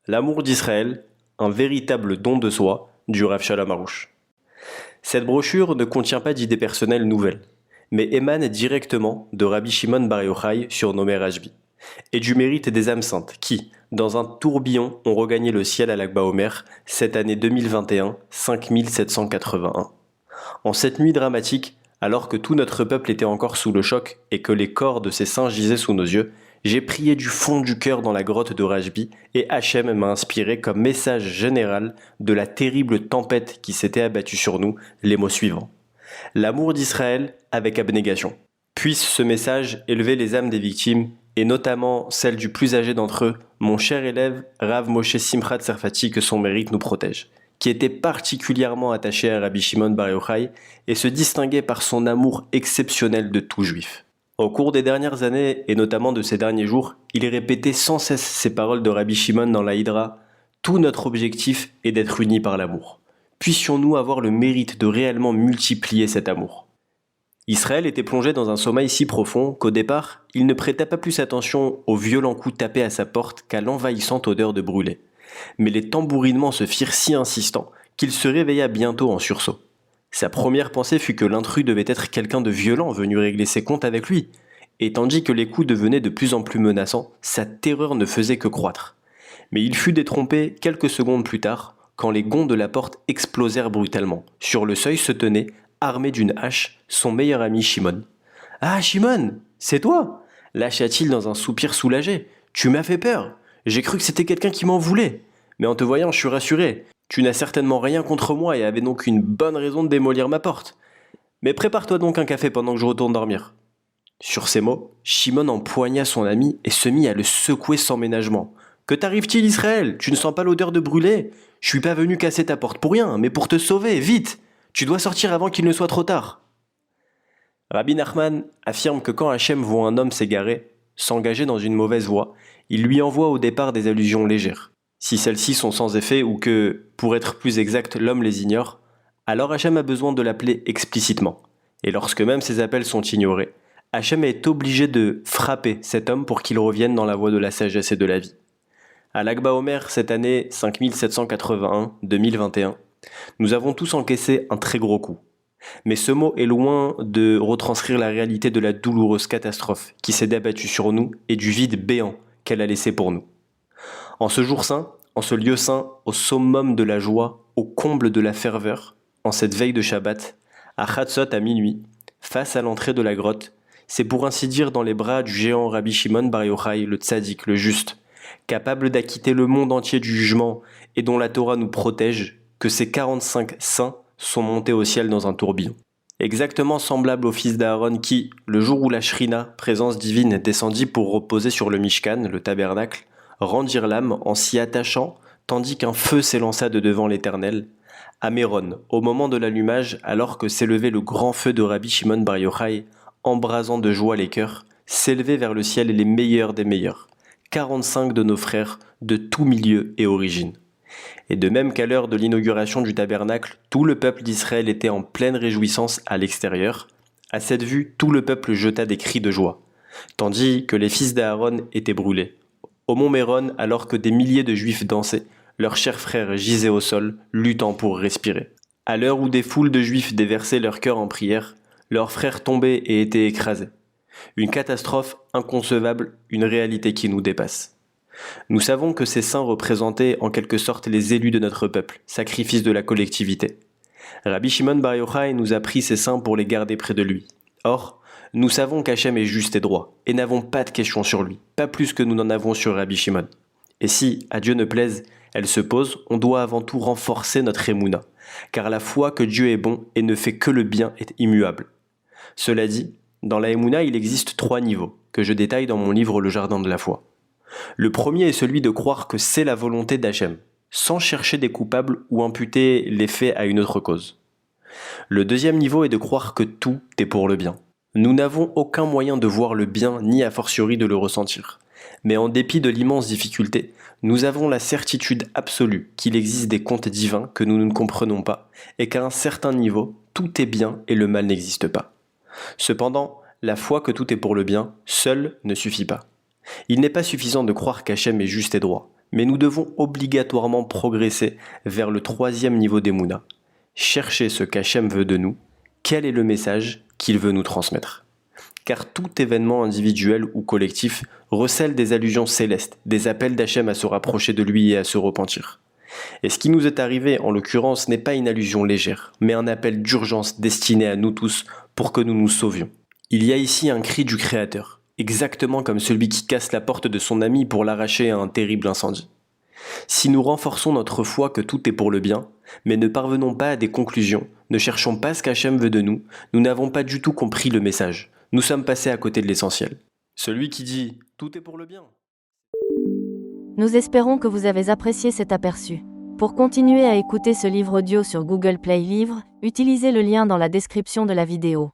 L'amour d'Israël, un véritable don de soi du Rav Shalom Aroush. Cette brochure ne contient pas d'idées personnelles nouvelles, mais émane directement de Rabbi Shimon Bar Yochai, surnommé Rashbi, et du mérite des âmes saintes qui, dans un tourbillon, ont regagné le ciel à Lag BaOmer cette année 2021, 5781. En cette nuit dramatique, alors que tout notre peuple était encore sous le choc et que les corps de ces saints gisaient sous nos yeux, j'ai prié du fond du cœur dans la grotte de Rashbi et Hachem m'a inspiré comme message général de la terrible tempête qui s'était abattue sur nous les mots suivants. L'amour d'Israël avec abnégation. Puisse ce message élever les âmes des victimes et notamment celles du plus âgé d'entre eux, mon cher élève Rav Moshe Simchat Sarfati, que son mérite nous protège, qui était particulièrement attaché à Rabbi Shimon Bar Yochai et se distinguait par son amour exceptionnel de tout juif. Au cours des dernières années, et notamment de ces derniers jours, il répétait sans cesse ces paroles de Rabbi Shimon dans la Hydra. Tout notre objectif est d'être unis par l'amour. Puissions-nous avoir le mérite de réellement multiplier cet amour. Israël était plongé dans un sommeil si profond qu'au départ, il ne prêta pas plus attention aux violents coups tapés à sa porte qu'à l'envahissante odeur de brûlé. Mais les tambourinements se firent si insistants qu'il se réveilla bientôt en sursaut. Sa première pensée fut que l'intrus devait être quelqu'un de violent venu régler ses comptes avec lui, et tandis que les coups devenaient de plus en plus menaçants, sa terreur ne faisait que croître. Mais il fut détrompé quelques secondes plus tard, quand les gonds de la porte explosèrent brutalement. Sur le seuil se tenait, armé d'une hache, son meilleur ami Shimon. « Ah, Shimon, c'est toi !» lâcha-t-il dans un soupir soulagé. « Tu m'as fait peur. J'ai cru que c'était quelqu'un qui m'en voulait. Mais en te voyant, je suis rassuré. Tu n'as certainement rien contre moi et avais donc une bonne raison de démolir ma porte. Mais prépare-toi donc un café pendant que je retourne dormir. » Sur ces mots, Shimon empoigna son ami et se mit à le secouer sans ménagement. « Que t'arrive-t-il, Israël? Tu ne sens pas l'odeur de brûlé? Je suis pas venu casser ta porte pour rien, mais pour te sauver, vite! Tu dois sortir avant qu'il ne soit trop tard. » Rabbi Nachman affirme que quand Hachem voit un homme s'égarer, s'engager dans une mauvaise voie, il lui envoie au départ des allusions légères. Si celles-ci sont sans effet ou que, pour être plus exact, l'homme les ignore, alors Hachem a besoin de l'appeler explicitement. Et lorsque même ces appels sont ignorés, Hachem est obligé de frapper cet homme pour qu'il revienne dans la voie de la sagesse et de la vie. À Lag BaOmer, cette année 5781-2021, nous avons tous encaissé un très gros coup. Mais ce mot est loin de retranscrire la réalité de la douloureuse catastrophe qui s'est abattue sur nous et du vide béant qu'elle a laissé pour nous. En ce jour saint, en ce lieu saint, au summum de la joie, au comble de la ferveur, en cette veille de Shabbat, à Chatzot à minuit, face à l'entrée de la grotte, c'est pour ainsi dire dans les bras du géant Rabbi Shimon Bar Yochai, le tzaddik, le juste, capable d'acquitter le monde entier du jugement et dont la Torah nous protège, que ces 45 saints sont montés au ciel dans un tourbillon. Exactement semblable au fils d'Aaron qui, le jour où la Shrina, présence divine, descendit pour reposer sur le Mishkan, le tabernacle, rendirent l'âme en s'y attachant, tandis qu'un feu s'élança de devant l'Éternel. À Méron, au moment de l'allumage, alors que s'élevait le grand feu de Rabbi Shimon Bar Yochai, embrasant de joie les cœurs, s'élevaient vers le ciel les meilleurs des meilleurs, 45 de nos frères de tout milieu et origine. Et de même qu'à l'heure de l'inauguration du tabernacle, tout le peuple d'Israël était en pleine réjouissance à l'extérieur. À cette vue, tout le peuple jeta des cris de joie, tandis que les fils d'Aaron étaient brûlés. Au mont Méron, alors que des milliers de Juifs dansaient, leurs chers frères gisaient au sol, luttant pour respirer. À l'heure où des foules de Juifs déversaient leur cœur en prière, leurs frères tombaient et étaient écrasés. Une catastrophe inconcevable, une réalité qui nous dépasse. Nous savons que ces saints représentaient en quelque sorte les élus de notre peuple, sacrifice de la collectivité. Rabbi Shimon Bar Yochai nous a pris ces saints pour les garder près de lui. Or, nous savons qu'Hachem est juste et droit, et n'avons pas de questions sur lui, pas plus que nous n'en avons sur Rabbi Shimon. Et si, à Dieu ne plaise, elle se pose, on doit avant tout renforcer notre émouna, car la foi que Dieu est bon et ne fait que le bien est immuable. Cela dit, dans la émouna, il existe 3 niveaux, que je détaille dans mon livre Le Jardin de la foi. Le premier est celui de croire que c'est la volonté d'Hachem, sans chercher des coupables ou imputer les faits à une autre cause. Le deuxième niveau est de croire que tout est pour le bien. Nous n'avons aucun moyen de voir le bien ni a fortiori de le ressentir. Mais en dépit de l'immense difficulté, nous avons la certitude absolue qu'il existe des comptes divins que nous ne comprenons pas et qu'à un certain niveau, tout est bien et le mal n'existe pas. Cependant, la foi que tout est pour le bien, seule, ne suffit pas. Il n'est pas suffisant de croire qu'Hachem est juste et droit, Mais nous devons obligatoirement progresser vers le troisième niveau d'Emouna. Chercher ce qu'Hachem veut de nous, quel est le message qu'il veut nous transmettre. Car tout événement individuel ou collectif recèle des allusions célestes, des appels d'Hachem à se rapprocher de lui et à se repentir. Et ce qui nous est arrivé, en l'occurrence, n'est pas une allusion légère, mais un appel d'urgence destiné à nous tous pour que nous nous sauvions. Il y a ici un cri du Créateur, exactement comme celui qui casse la porte de son ami pour l'arracher à un terrible incendie. Si nous renforçons notre foi que tout est pour le bien, mais ne parvenons pas à des conclusions, ne cherchons pas ce qu'Hachem veut de nous, nous n'avons pas du tout compris le message. Nous sommes passés à côté de l'essentiel. Celui qui dit « tout est pour le bien ». Nous espérons que vous avez apprécié cet aperçu. Pour continuer à écouter ce livre audio sur Google Play Livres, utilisez le lien dans la description de la vidéo.